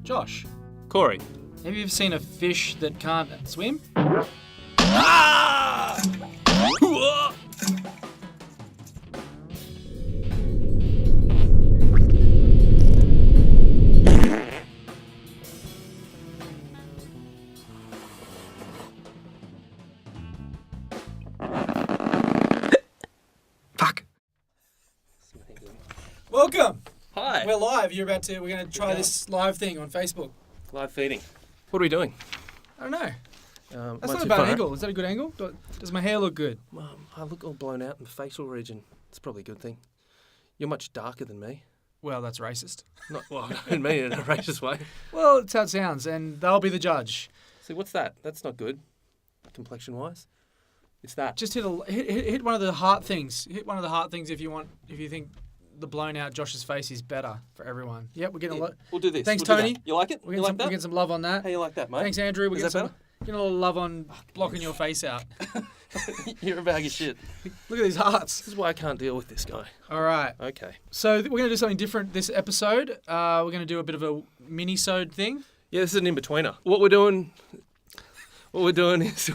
Josh, Corey. have you ever seen a fish that can't swim? Ah! Fuck. Welcome. Hi. We're live. We're going to try this live thing on Facebook. Live feeding. What are we doing? I don't know. That's might not a too bad far. angle. Is that a good angle? Does my hair look good? I look all blown out in the facial region. It's probably a good thing. You're much darker than me. Well, that's racist. Not well, I didn't mean it in a racist way. Well, it's how it sounds, and they'll be the judge. See, what's that? That's not good, complexion-wise. It's that. Just hit one of the heart things. Hit one of the heart things if you think the blown out Josh's face is better for everyone. Yep, we're getting a lot. We'll do this. Thanks, We'll do Tony. that. You like it? We're You like that? getting some love on that. How you like that, mate? Thanks, Andrew. We're Is getting that getting a little love on blocking your face out. You're a bag of shit. Look at these hearts. This is why I can't deal with this guy. All right. Okay. So we're going to do something different this episode. We're going to do a bit of a mini-sode thing. Yeah, this is an in-betweener. What we're doing is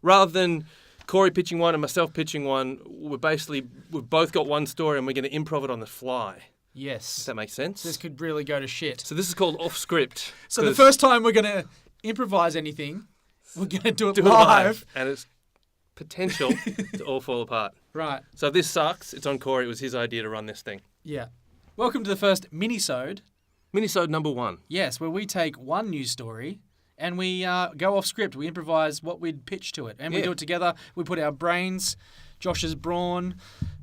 rather than Corey pitching one and myself pitching one, we've both got one story and we're going to improv it on the fly. Yes. Does that make sense? This could really go to shit. So this is called off script. So the first time we're going to improvise anything, we're going to do it live. And it's potential to all fall apart. Right. So if this sucks, it's on Corey. It was his idea to run this thing. Yeah. Welcome to the first mini-sode. Minisode number 1. Yes, where we take one news story and we go off script. We improvise what we'd pitch to it. And we do it together. We put our brains, Josh's brawn,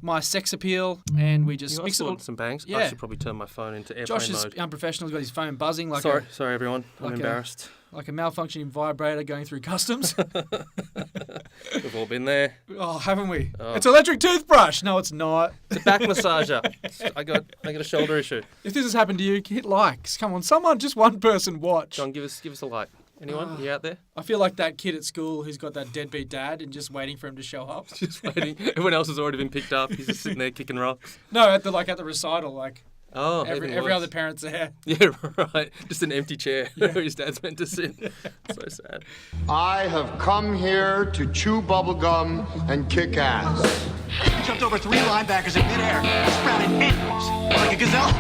my sex appeal, and we just mix it all. Some bangs. Yeah. I should probably turn my phone into airplane Josh is mode. unprofessional. He's got his phone buzzing like Sorry everyone. I'm like embarrassed. like a malfunctioning vibrator going through customs. We've all been there. Oh, haven't we? Oh. It's an electric toothbrush. No, it's not. It's a back massager. I got a shoulder issue. If this has happened to you, hit likes. Come on, someone, just one person watch. John, give us a like. Anyone? You out there? I feel like that kid at school who's got that deadbeat dad and just waiting for him to show up. Just waiting. Everyone else has already been picked up. He's just sitting there kicking rocks. No, at the recital, like Oh, every other parent's there. Yeah, right. Just an empty chair where his dad's meant to sit. So sad. I have come here to chew bubblegum and kick ass. He jumped over 3 linebackers in midair, sprouted headwards like a gazelle.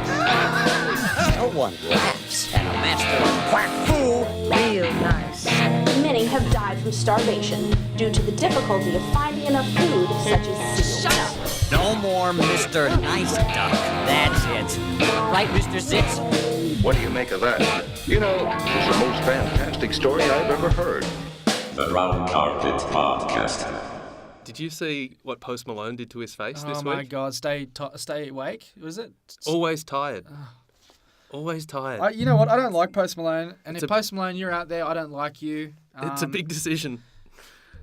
No one laughs at a master of quack fool. Real nice. Many have died from starvation due to the difficulty of finding enough food, such as seal. Shut up. No more Mr. Nice Duck. That's it. Right, Mr. Zitz? What do you make of that? You know, it's the most fantastic story I've ever heard. The Round Carpet Podcast. Did you see what Post Malone did to his face this Oh week? my God, stay awake, was it? Always tired. Always tired. You know what? I don't like Post Malone, and if Post Malone, you're out there, I don't like you. It's a big decision.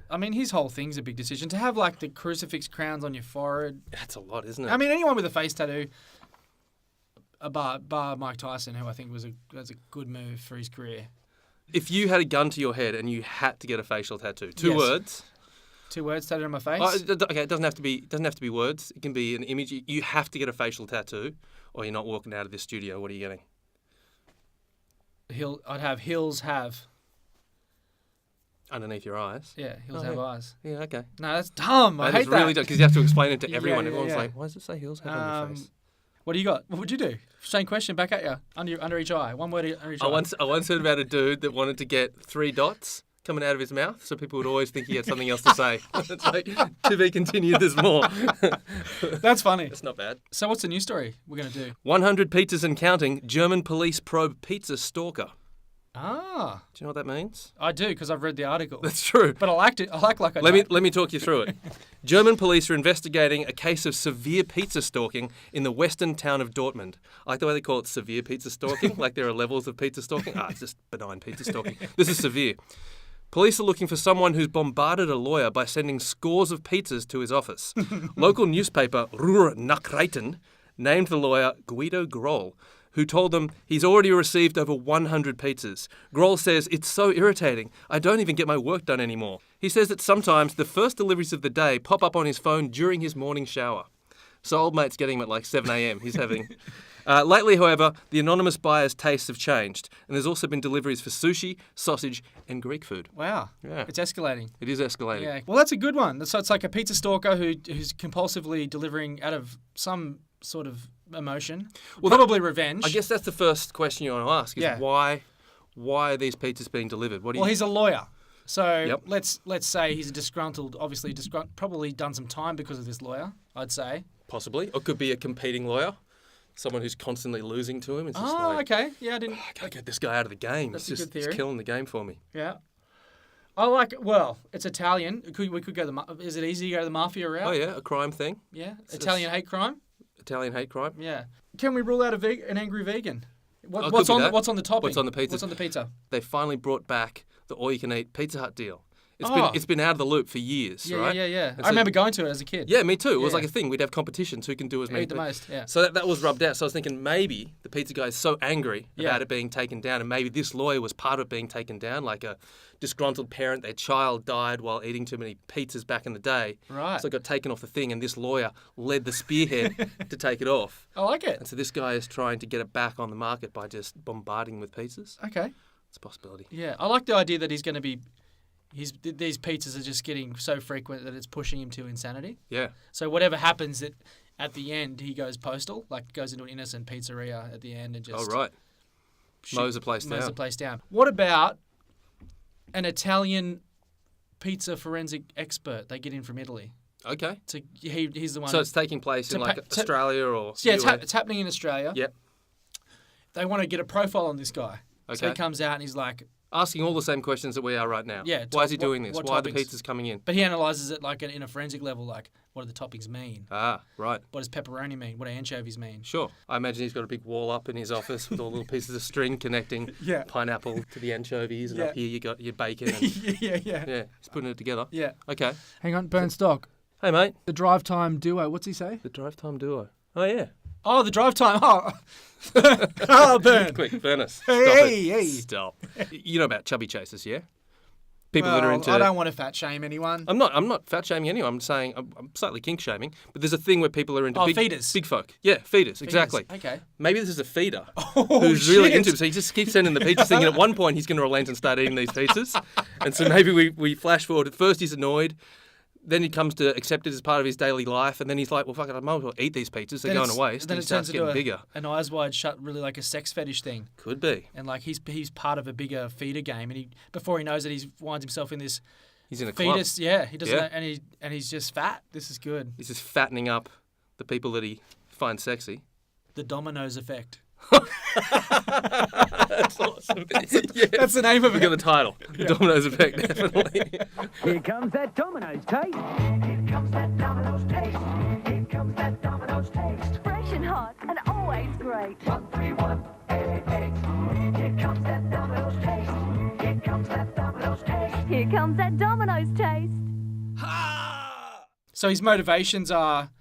I mean, his whole thing's a big decision. To have, like, the crucifix crowns on your forehead. That's a lot, isn't it? I mean, anyone with a face tattoo, bar Mike Tyson, who I think was a good move for his career. If you had a gun to your head and you had to get a facial tattoo, two Yes. words. 2 words tattooed on my face? Okay, it doesn't have to be words. It can be an image. You have to get a facial tattoo, or you're not walking out of this studio. What are you getting? I'd have Hills have. Underneath your eyes. Yeah, Hills Oh, have yeah. eyes. Yeah, okay. No, that's dumb. I That hate is really that. because you have to explain it to Yeah, everyone. yeah, Everyone's yeah. like, why does it say heels have on your face? What do you got? What would you do? Same question back at you. Under each eye. One word under each eye. I once heard about a dude that wanted to get 3 dots coming out of his mouth, so people would always think he had something else to say. It's like, to be continued, there's more. That's funny. It's not bad. So what's the news story we're going to do? 100 pizzas and counting, German police probe pizza stalker. Ah. Do you know what that means? I do, because I've read the article. That's true. But I liked it. I like I Let me talk you through it. German police are investigating a case of severe pizza stalking in the western town of Dortmund. I like the way they call it severe pizza stalking, like there are levels of pizza stalking. It's just benign pizza stalking. This is severe. Police are looking for someone who's bombarded a lawyer by sending scores of pizzas to his office. Local newspaper Ruhr Nachrichten named the lawyer Guido Groll, who told them he's already received over 100 pizzas. Groll says, "It's so irritating. I don't even get my work done anymore." He says that sometimes the first deliveries of the day pop up on his phone during his morning shower. So old mate's getting him at like 7 a.m. He's having... Lately, however, the anonymous buyer's tastes have changed, and there's also been deliveries for sushi, sausage, and Greek food. Wow. Yeah. It's escalating. It is escalating. Yeah. Well, that's a good one. So it's like a pizza stalker who's compulsively delivering out of some sort of emotion. Well, probably revenge. I guess that's the first question you want to ask: is Yeah. why are these pizzas being delivered? What do you? Well, he's a lawyer. So Yep. let's say he's a probably probably done some time because of this lawyer, I'd say. Possibly, or could be a competing lawyer, someone who's constantly losing to him. It's just like, okay. Yeah, I didn't. I gotta get this guy out of the game. That's It's a just good theory. it's killing the game for me. Yeah. I like. Well, it's Italian. We could go is it easy to go the mafia route? Oh yeah, a crime thing. Yeah. Italian hate crime. Italian hate crime. Yeah. Can we rule out an angry vegan? Oh, it What's could be on that. what's on the topping? What's on the pizza? What's on the pizza? They finally brought back the all-you-can-eat Pizza Hut deal. Oh. It's been out of the loop for years, Yeah, right? yeah. And I so- remember going to it as a kid. Yeah, me too. It was Yeah. like a thing. We'd have competitions who can do as many. Eat the most, yeah. So that was rubbed out. So I was thinking maybe the pizza guy is so angry Yeah. about it being taken down, and maybe this lawyer was part of it being taken down, like a disgruntled parent. Their child died while eating too many pizzas back in the day. Right. So it got taken off the thing, and this lawyer led the spearhead to take it off. I like it. And so this guy is trying to get it back on the market by just bombarding with pizzas. Okay. It's a possibility. Yeah, I like the idea that he's going to be. These pizzas are just getting so frequent that it's pushing him to insanity. Yeah. So whatever happens at the end, he goes postal, like goes into an innocent pizzeria at the end and just. Oh, right. Mows the place mows down. the place down. What about an Italian pizza forensic expert they get in from Italy? Okay. He's the one. So it's taking place in like Australia or Yeah, US? it's happening in Australia. Yep. They want to get a profile on this guy. So Okay. he comes out and he's like, Asking all the same questions that we are right now. Yeah, Why is he what- doing this? what Why are the toppings? pizzas coming in? but he analyzes it like in a forensic level, like what do the toppings mean? Ah, right. What does pepperoni mean? What do anchovies mean? Sure. I imagine he's got a big wall up in his office with all little pieces of string connecting Yeah. pineapple to the anchovies, and Yeah. up here you got your bacon. And, yeah. yeah, he's putting it together. Yeah. Okay. Hang on, Burn Stock. Hey, mate. The drive time duo. What's he say? The drive time duo. Oh, yeah. Oh, the drive time. Oh, oh burn. Quick, Furnace. Stop Hey, it. hey. Stop. You know about chubby chasers, yeah? People that are into. I don't want to fat shame anyone. I'm not fat shaming anyone. I'm saying I'm slightly kink shaming. But there's a thing where people are into big feeders. big folk. Yeah, feeders. Exactly. Okay. Maybe this is a feeder Oh, who's really shit. into it. So he just keeps sending the pizzas, thinking at one point he's going to relent and start eating these pizzas. And so maybe we flash forward. At first he's annoyed. Then he comes to accept it as part of his daily life. And then he's like, well, fuck it, I might as well eat these pizzas. They're going to waste. Then And it he starts turns into getting bigger. an eyes wide shut, really like a sex fetish thing. Could be. And like he's part of a bigger feeder game, and before he knows it, he finds himself in this He's in a club. fetus. Yeah, he doesn't, Yeah. know, and he's just fat. This is good. He's just fattening up the people that he finds sexy. The Domino's effect. That's awesome. Yes. That's the name of We got the it. title. The Domino's Effect, definitely. Here comes that Domino's taste. Here comes that Domino's taste. Here comes that Domino's taste. Fresh and hot and always great. 13188. Here comes that Domino's taste. Here comes that Domino's taste. Here comes that Domino's taste. So his motivations are,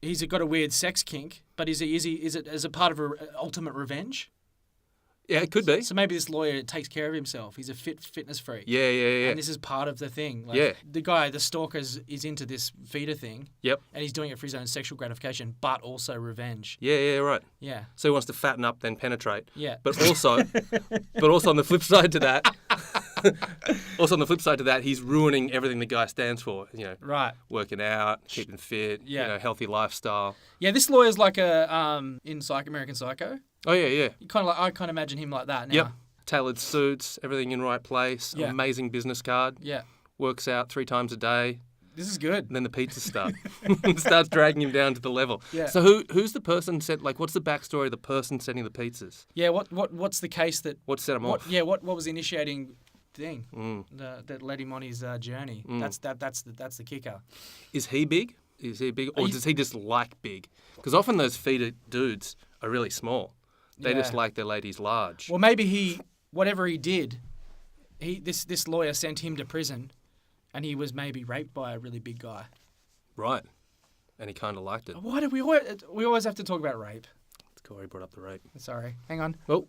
he's got a weird sex kink, but is it as a part of ultimate revenge? Yeah, it could be. So maybe this lawyer takes care of himself. He's a fitness freak. Yeah. And this is part of the thing. Like, Yeah. The guy, the stalker, is into this feeder thing. Yep. And he's doing it for his own sexual gratification, but also revenge. Yeah, right. Yeah. So he wants to fatten up, then penetrate. Yeah. But also on the flip side to that, he's ruining everything the guy stands for. You know, Right. working out, keeping fit, Yeah. healthy lifestyle. Yeah, this lawyer's like a in American Psycho. Oh yeah. I kind of imagine him like that now. Yep. Tailored suits, everything in right place. Yeah. Amazing business card. Yeah. Works out 3 times a day. This is good. And then the pizzas start. Starts dragging him down to the level. Yeah. So who's the person what's the backstory of the person sending the pizzas? Yeah. What's the case that? What set him off? Yeah. What was the initiating thing Mm. that led him on his journey? That's the kicker. Is he big? Or does he just like big? Because often those feeder dudes are really small. They just Yeah. like their ladies large. Well, maybe whatever he did, this lawyer sent him to prison, and he was maybe raped by a really big guy. Right. And he kind of liked it. Why do we always have to talk about rape? Corey brought up the rape. Sorry, hang on. Oh,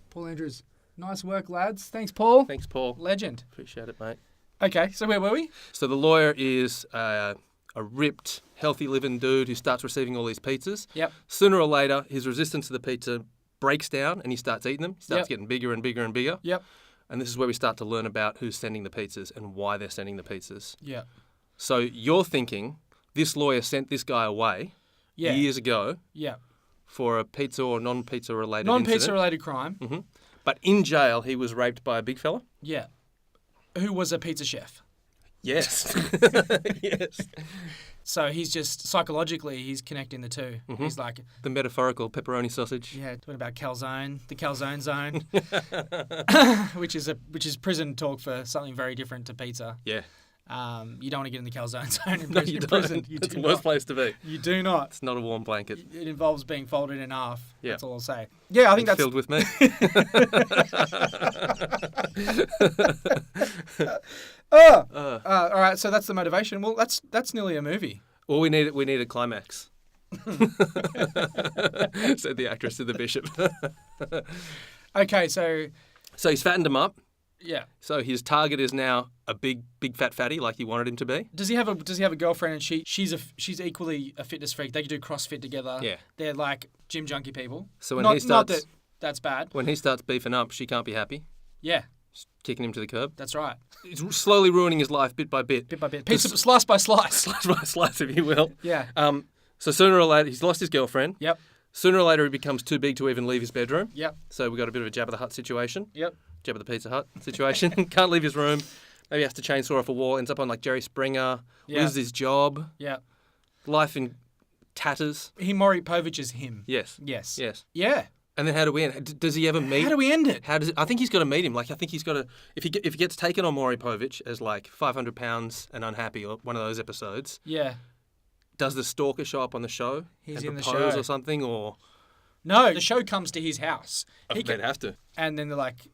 Paul Andrews. Nice work, lads. Thanks, Paul. thanks, Paul. Legend. Appreciate it, mate. Okay, so where were we? So the lawyer is a a ripped, healthy living dude who starts receiving all these pizzas. Yep. Sooner or later, his resistance to the pizza breaks down and he starts eating them. He starts getting bigger and bigger and bigger. Yep. And this is where we start to learn about who's sending the pizzas and why they're sending the pizzas. Yeah. So you're thinking this lawyer sent this guy away years ago for a pizza or non-pizza related Non-pizza related crime. Mm-hmm. But in jail, he was raped by a big fella? Yeah. Who was a pizza chef. Yes. Yes. So he's just, psychologically, he's connecting the two. Mm-hmm. He's like... The metaphorical pepperoni sausage. Yeah, what about calzone? The calzone zone. which is prison talk for something very different to pizza. Yeah. You don't want to get in the calzone zone in, No, you in don't. prison. It's the worst place to be. You do not. It's not a warm blanket. It involves being folded in half. Yeah. That's all I'll say. Yeah, I think it's that's... filled with me. All right, so that's the motivation. Well, that's nearly a movie. Well, we need a climax. Said the actress to the bishop. Okay, so he's fattened him up. Yeah. So his target is now a big fat fatty like he wanted him to be. Does he have a girlfriend and she's equally a fitness freak? They can do CrossFit together. Yeah. They're like gym junkie people. So when he starts, not that that's bad. When he starts beefing up, she can't be happy. Yeah. Just kicking him to the curb. That's right. It's slowly ruining his life bit by bit. Bit by bit. Slice by slice. Slice by slice, if you will. Yeah. So sooner or later, he's lost his girlfriend. Yep. Sooner or later, he becomes too big to even leave his bedroom. Yep. So we got a bit of a Jabba the Hutt situation. Yep. Jabba the Pizza Hut situation. Can't leave his room. Maybe has to chainsaw off a wall. Ends up on like Jerry Springer. Yeah. Loses his job. Yeah. Life in tatters. Maury Povich is him. Yes. Yes. Yes. Yeah. And then how do we end? Does he ever meet? How do we end it? I think he's got to meet him. Like I think he's got to. If he gets taken on Maury Povich as like 500 pounds and unhappy or one of those episodes. Yeah. Does the stalker show up on the show? He's and in the propose show or something or? No, the show comes to his house. They'd have to. And then they're like,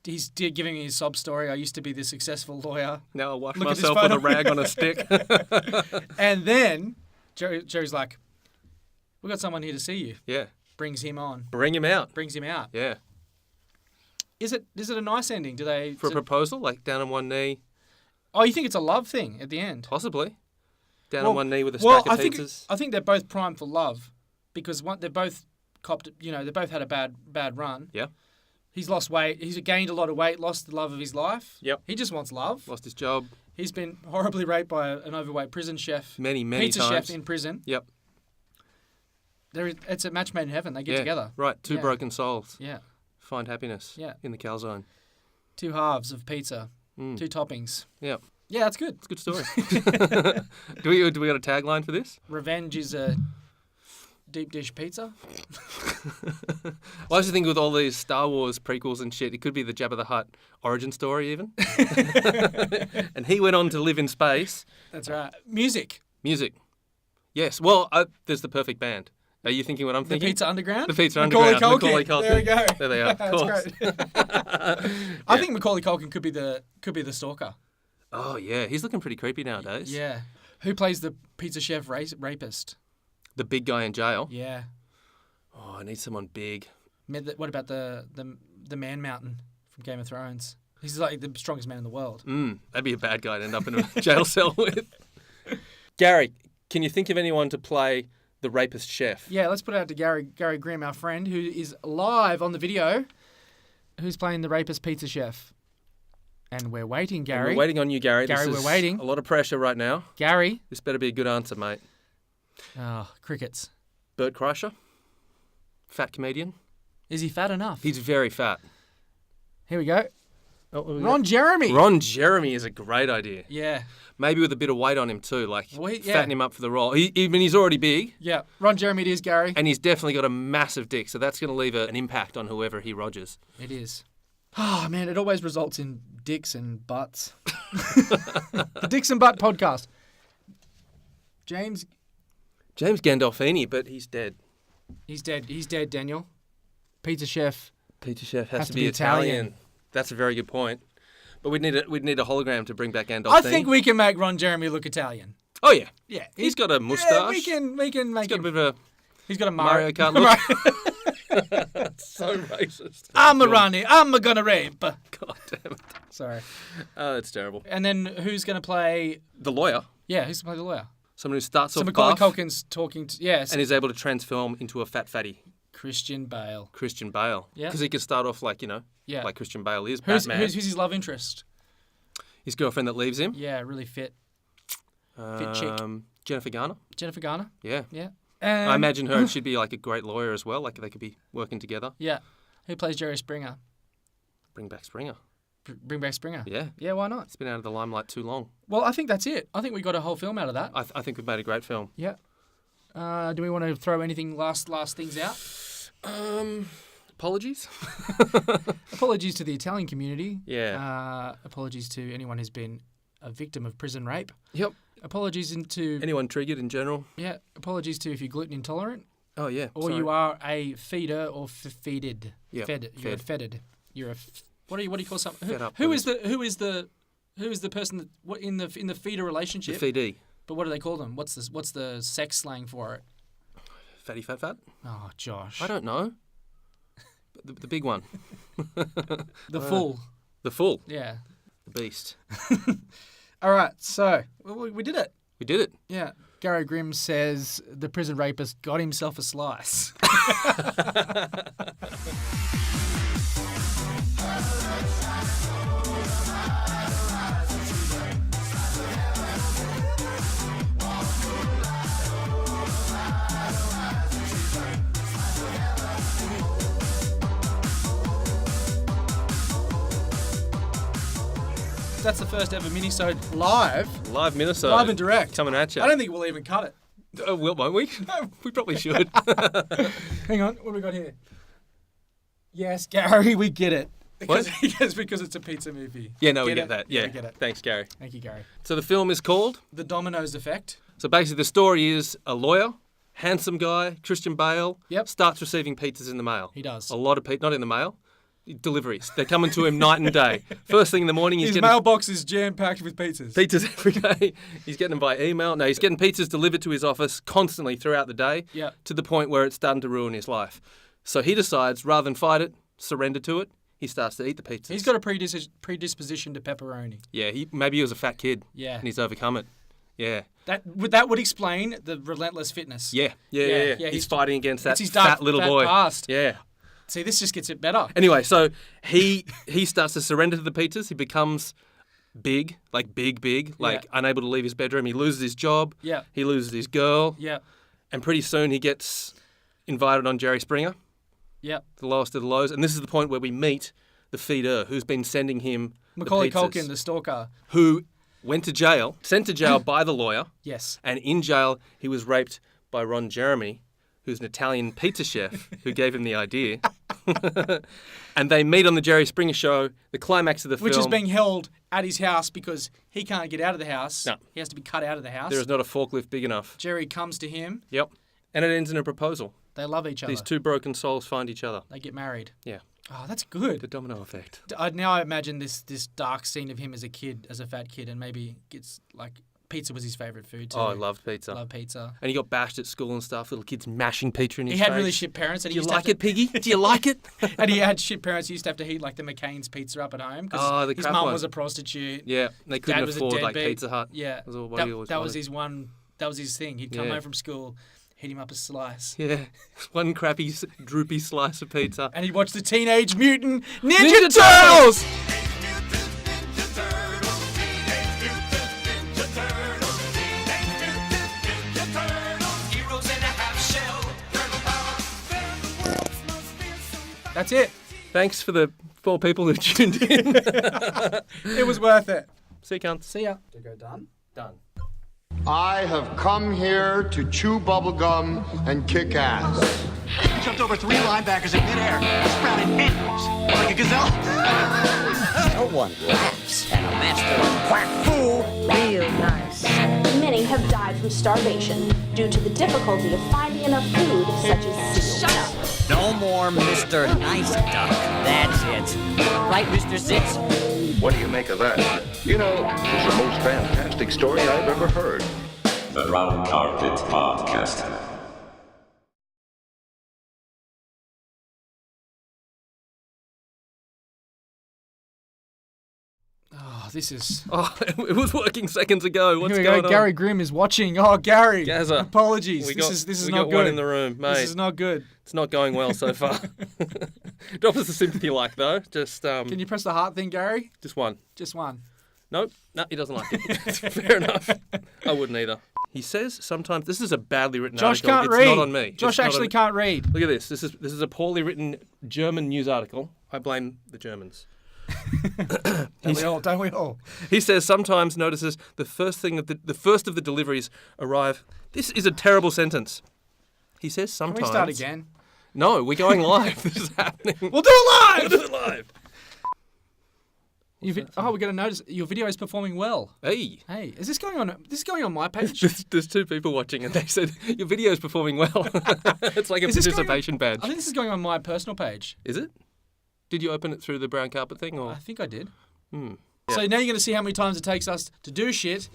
he's giving me his sob story. I used to be this successful lawyer. Now I wash myself with a rag on a stick. And then Jerry's like, "We got someone here to see you." Yeah. Brings him on. Bring him out. Brings him out. Yeah. Is it a nice ending? Do they for a proposal, like down on one knee? Oh, you think it's a love thing at the end? Possibly. Down on one knee with a stack of pizzas. I think they're both primed for love, because they're both copped. They both had a bad run. Yeah. He's lost weight. He's gained a lot of weight. Lost the love of his life. Yep. He just wants love. Lost his job. He's been horribly raped by an overweight prison chef. Many pizza times. chef in prison. Yep. It's a match made in heaven. They get together. Right. Two broken souls. Yeah. Find happiness. Yeah. In the calzone. Two halves of pizza. Two toppings. Yep. Yeah, that's good. It's a good story. Do we got a tagline for this? Revenge is a deep dish pizza. Well, I was just thinking with all these Star Wars prequels and shit, it could be the Jabba the Hutt origin story even. And he went on to live in space. That's right. Music. Yes. Well, there's the perfect band. Are you thinking what I'm thinking? The Pizza Underground? The Pizza Underground. Macaulay Culkin. There we go. There they are. Of course. Great. I think Macaulay Culkin could be the stalker. Oh yeah, he's looking pretty creepy nowadays. Yeah. Who plays the pizza chef rapist? The big guy in jail. Yeah. Oh, I need someone big. What about the Man Mountain from Game of Thrones? He's like the strongest man in the world. That'd be a bad guy to end up in a jail cell with. Gary, can you think of anyone to play the rapist chef? Yeah, let's put it out to Gary Grimm, our friend, who is live on the video, who's playing the rapist pizza chef. And we're waiting, Gary. And we're waiting on you, Gary. Gary, we're waiting. A lot of pressure right now. Gary. This better be a good answer, mate. Oh, crickets. Bert Kreischer? Fat comedian? Is he fat enough? He's very fat. Here we go. Ron Jeremy. Ron Jeremy is a great idea. Yeah. Maybe with a bit of weight on him too, like yeah. fatten him up for the role. He's already big. Yeah, Ron Jeremy it is, Gary. And he's definitely got a massive dick, so that's going to leave an impact on whoever he rogers. It is. Oh, man, it always results in dicks and butts. The Dicks and Butt podcast. James Gandolfini, but he's dead. He's dead, Daniel. Pizza chef. Pizza chef has to be Italian. That's a very good point. But we'd need a hologram to bring back Gandolfini. I think we can make Ron Jeremy look Italian. Oh yeah. Yeah. He's got a moustache. Yeah, we can make He's got a bit of a He's got a Mario Kart look. That's so racist. I'm a Ronnie. I'm gonna rape. God damn it. Sorry. Oh, that's terrible. And then who's gonna play the lawyer? Yeah, who's to play the lawyer? Someone who starts So off Macaulay buff Culkin's talking to... Yes. and is able to transform into a fat fatty. Christian Bale. Christian Bale. Yeah. Because he could start off like, Yeah. like Christian Bale is, Who's Batman. who's his love interest? His girlfriend that leaves him. Yeah, really fit chick. Jennifer Garner. Jennifer Garner? Yeah. Yeah. I imagine her, she'd be like a great lawyer as well. Like they could be working together. Yeah. Who plays Jerry Springer? Bring back Springer. Bring back Springer? Yeah. Yeah, why not? It's been out of the limelight too long. Well, I think that's it. I think we got a whole film out of that. I think we've made a great film. Yeah. Do we want to throw anything last things out? Apologies? Apologies to the Italian community. Yeah. Apologies to anyone who's been a victim of prison rape. Yep. Apologies to... Anyone triggered in general? Yeah. Apologies to if you're gluten intolerant. Oh, yeah. Or sorry. you are a feeder or feeded. Yep. Fed. You're Fed. a fedded. You're a... What do you call something? Fed up Who with is the person that what in the feeder relationship? The feedee. But what do they call them? What's the sex slang for it? Fatty fat fat? Oh, Josh. I don't know. The big one. The fool. The fool. Yeah. The beast. All right. So we did it. We did it. Yeah. Gary Grimm says the prison rapist got himself a slice. That's the first ever minisode live. Live Minnesota. Live and direct. Coming at you. I don't think we'll even cut it. Won't we? No. We probably should. Hang on. What do we got here? Yes, Gary, we get it. What? Because it's a pizza movie. Yeah, no, we Get get it? that. Yeah. we get it. Thanks, Gary. Thank you, Gary. So the film is called? The Dominoes Effect. So basically the story is a lawyer, handsome guy, Christian Bale, starts receiving pizzas in the mail. He does. A lot of pizzas, not in the mail, deliveries. They're coming to him night and day. First thing in the morning, he's His getting mailbox is jam-packed with pizzas. pizzas every day. He's getting them by email. No, he's getting pizzas delivered to his office constantly throughout the day Yeah. to the point where it's starting to ruin his life. So he decides, rather than fight it, surrender to it, he starts to eat the pizzas. He's got a predisposition to pepperoni. Yeah, maybe he was a fat kid. Yeah. And he's overcome it. Yeah. That would explain the relentless fitness. Yeah. He's fighting against that it's his dark, fat little fat boy. past. Yeah. See, this just gets it better. Anyway, so he starts to surrender to the pizzas. He becomes big, like big, like unable to leave his bedroom. He loses his job. Yeah. He loses his girl. Yeah. And pretty soon he gets invited on Jerry Springer. Yeah. The lowest of the lows. And this is the point where we meet the feeder who's been sending him Macaulay the pizzas, Culkin, the stalker. who went to jail, sent to jail by the lawyer. Yes. And in jail, he was raped by Ron Jeremy, who's an Italian pizza chef who gave him the idea. And they meet on the Jerry Springer show, the climax of the film. Which is being held at his house because he can't get out of the house. No. He has to be cut out of the house. There is not a forklift big enough. Jerry comes to him. Yep. And it ends in a proposal. They love each other. These two broken souls find each other. They get married. Yeah. Oh, that's good. The domino effect. Now I imagine this dark scene of him as a kid, as a fat kid, and maybe gets like pizza was his favourite food too. Oh, I loved pizza. Love pizza. And he got bashed at school and stuff. Little kids mashing pizza in his He face. had really shit parents. And Do you like it, Piggy? Do you like it? And he had shit parents. He used to have to heat like the McCain's pizza up at home because the his crap mum one. was a prostitute. Yeah, they His couldn't dad was a afford like deadbeat. Pizza Hut. Yeah, That was what he always that was wanted. his one. That was his thing. He'd come Yeah. home from school, hit him up a slice. Yeah, one crappy, droopy slice of pizza. And he'd watch the Teenage Mutant Ninja Turtles! That's it. Thanks for the 4 people who tuned in. It was worth it. See you, cunts. See ya. Done. I have come here to chew bubblegum and kick ass. Jumped over 3 linebackers in midair, sprouted inwards like a gazelle. No one laughs at a master of quack fool. Real nice. Many have died from starvation due to the difficulty of finding enough food, such as seal. Shut up! No more Mr. Nice Duck. That's it. Right, Mr. Sitz? What do you make of that? You know, it's the most fantastic story I've ever heard. The Round Carpet Podcast. this is. Oh, it was working seconds ago. What's Here we going go. on? Gary Grimm is watching. Oh, Gary. Gazza. Apologies. We This is we not got good. one in the room, mate. This is not good. It's not going well so far. Drop us a sympathy like though. Just Can you press the heart thing, Gary? just one. Just one. Nope. No, he doesn't like it. Fair enough. I wouldn't either. He says sometimes this is a badly written Josh article. can't It's read. not on me. Josh It's not actually on me. can't read. Look at this. This is a poorly written German news article. I blame the Germans. Don't we all? He says sometimes notices the first of the deliveries arrive. This is a terrible sentence. He says Can sometimes. we start again? No, we're going live. This is happening. We'll do it live! We'll do it live. We're going to notice your video is performing well. Hey. Hey, is this going on? This is going on my page. There's two people watching and they said, your video is performing well. It's like a Is this going on- participation badge. I think this is going on my personal page. Is it? Did you open it through the brown carpet thing? Or? I think I did. Yeah. So now you're going to see how many times it takes us to do shit,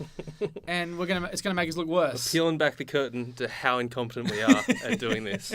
and it's going to make us look worse. Peeling back the curtain to how incompetent we are at doing this.